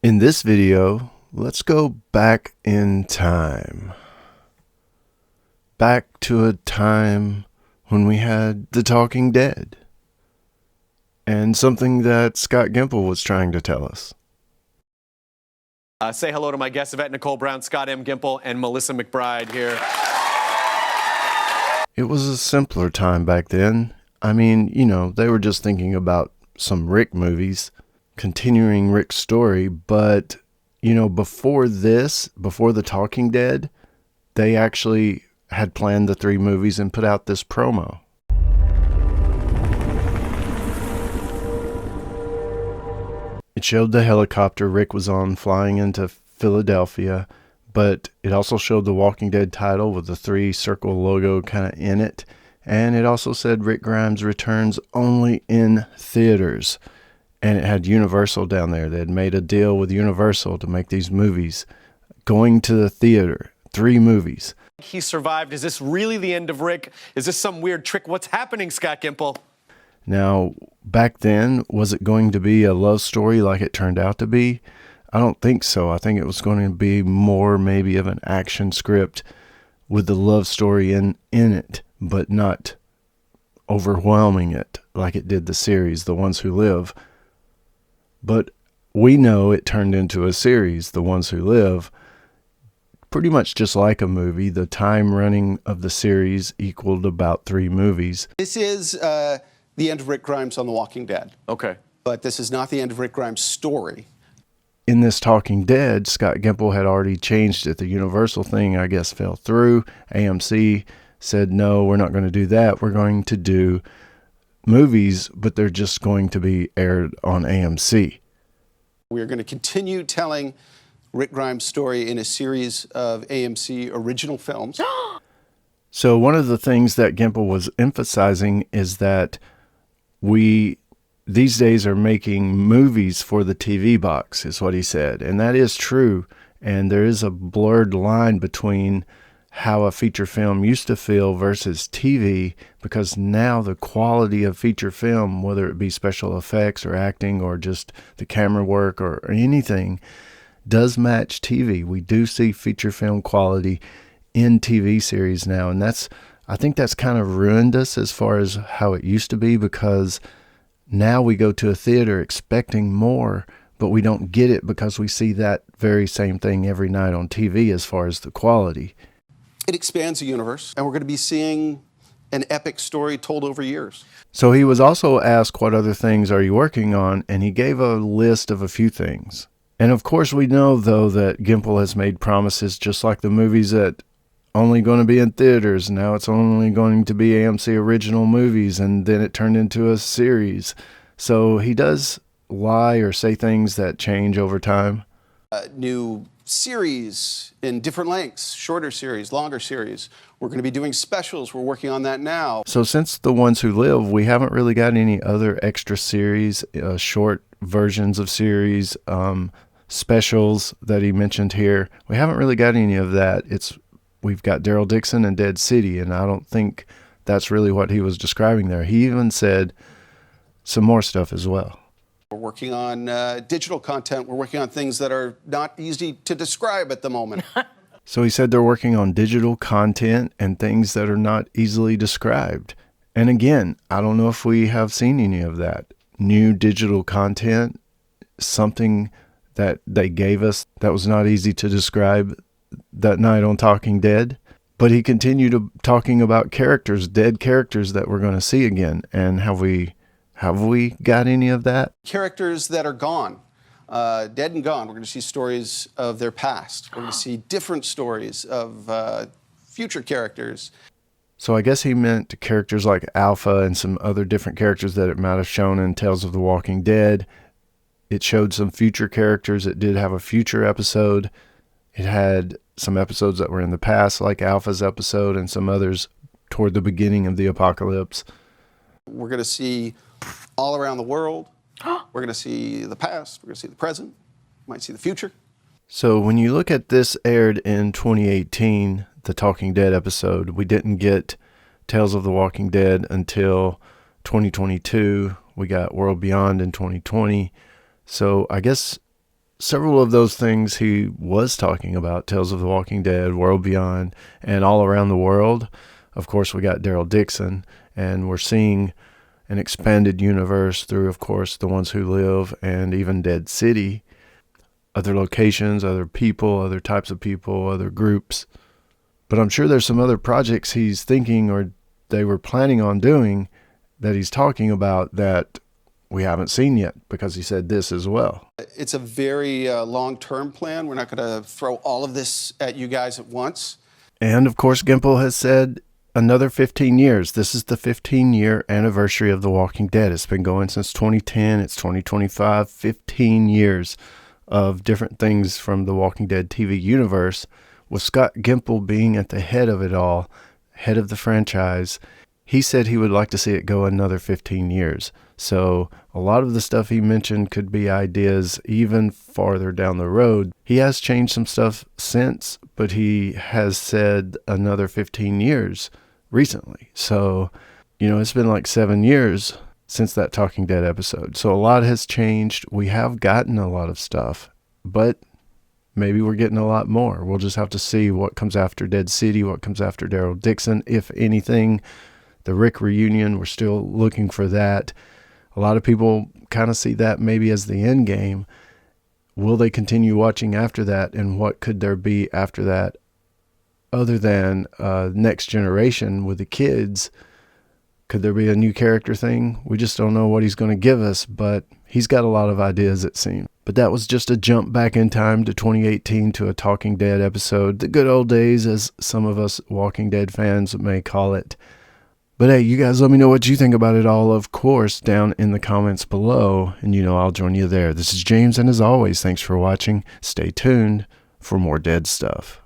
In this video, let's go back in time. Back to a time when we had The Talking Dead. And something that Scott Gimple was trying to tell us. Say hello to my guests, Yvette Nicole Brown, Scott M. Gimple, and Melissa McBride here. It was a simpler time back then. I mean, they were just thinking about some Rick movies, continuing Rick's story, but, before The Talking Dead, they actually had planned the 3 movies and put out this promo. It showed the helicopter Rick was on flying into Philadelphia, but it also showed the Walking Dead title with the 3 circle logo kind of in it, and it also said Rick Grimes returns only in theaters. And it had Universal down there. They had made a deal with Universal to make these movies. Going to the theater. 3 movies. He survived. Is this really the end of Rick? Is this some weird trick? What's happening, Scott Gimple? Now, back then, was it going to be a love story like it turned out to be? I don't think so. I think it was going to be more maybe of an action script with the love story in it, but not overwhelming it like it did the series, The Ones Who Live. But we know it turned into a series, The Ones Who Live, pretty much just like a movie. The time running of the series equaled about 3 movies. This is the end of Rick Grimes on The Walking Dead. Okay. But this is not the end of Rick Grimes' story. In this Talking Dead, Scott Gimple had already changed it. The Universal thing, I guess, fell through. AMC said, no, we're not going to do that. We're going to do movies, but they're just going to be aired on AMC. We are going to continue telling Rick Grimes' story in a series of AMC original films. So one of the things that Gimple was emphasizing is that we these days are making movies for the TV box, is what he said. And that is true. And there is a blurred line between how a feature film used to feel versus TV, because now the quality of feature film, whether it be special effects or acting or just the camera work or anything, does match TV. We do see feature film quality in TV series now, and I think that's kind of ruined us as far as how it used to be, because now we go to a theater expecting more, but we don't get it because we see that very same thing every night on TV as far as the quality. It expands the universe, and we're going to be seeing an epic story told over years. So he was also asked, what other things are you working on? And he gave a list of a few things. And of course we know, though, that Gimple has made promises, just like the movies that only going to be in theaters. Now it's only going to be AMC original movies, and then it turned into a series. So he does lie or say things that change over time. New series in different lengths, shorter series, longer series. We're going to be doing specials. We're working on that now. So since The Ones Who Live, we haven't really got any other extra series, short versions of series, specials that he mentioned here. We haven't really got any of that. We've got Daryl Dixon and Dead City, and I don't think that's really what he was describing there. He even said some more stuff as well. We're working on digital content. We're working on things that are not easy to describe at the moment. So he said they're working on digital content and things that are not easily described. And again, I don't know if we have seen any of that. New digital content, something that they gave us that was not easy to describe that night on Talking Dead. But he continued talking about characters, dead characters that we're going to see again. And have we got any of that? Characters that are gone, dead and gone. We're going to see stories of their past. We're going to see different stories of future characters. So I guess he meant characters like Alpha and some other different characters that it might have shown in Tales of the Walking Dead. It showed some future characters. It did have a future episode. It had some episodes that were in the past, like Alpha's episode, and some others toward the beginning of the apocalypse. We're going to see all around the world. We're going to see the past. We're going to see the present. We might see the future. So when you look at this aired in 2018, the Talking Dead episode, we didn't get Tales of the Walking Dead until 2022. We got World Beyond in 2020. So I guess several of those things he was talking about, Tales of the Walking Dead, World Beyond, and All Around the World. Of course, we got Daryl Dixon, and we're seeing an expanded universe through, of course, The Ones Who Live and even Dead City. Other locations, other people, other types of people, other groups. But I'm sure there's some other projects he's thinking or they were planning on doing that he's talking about that we haven't seen yet, because he said this as well. It's a very long-term plan. We're not going to throw all of this at you guys at once. And of course, Gimple has said another 15 years. This is the 15-year anniversary of The Walking Dead. It's been going since 2010. It's 2025, 15 years of different things from the Walking Dead TV universe, with Scott Gimple being at the head of it all, head of the franchise. He said he would like to see it go another 15 years. So a lot of the stuff he mentioned could be ideas even farther down the road. He has changed some stuff since, but he has said another 15 years recently. So, it's been like 7 years since that Talking Dead episode. So a lot has changed. We have gotten a lot of stuff, but maybe we're getting a lot more. We'll just have to see what comes after Dead City, what comes after Daryl Dixon, if anything. The Rick reunion, we're still looking for that. A lot of people kind of see that maybe as the end game. Will they continue watching after that, and what could there be after that other than Next Generation with the kids? Could there be a new character thing? We just don't know what he's going to give us, but he's got a lot of ideas, it seems. But that was just a jump back in time to 2018 to a Talking Dead episode. The good old days, as some of us Walking Dead fans may call it. But hey, you guys let me know what you think about it all, of course, down in the comments below. And I'll join you there. This is James, and as always, thanks for watching. Stay tuned for more Dead stuff.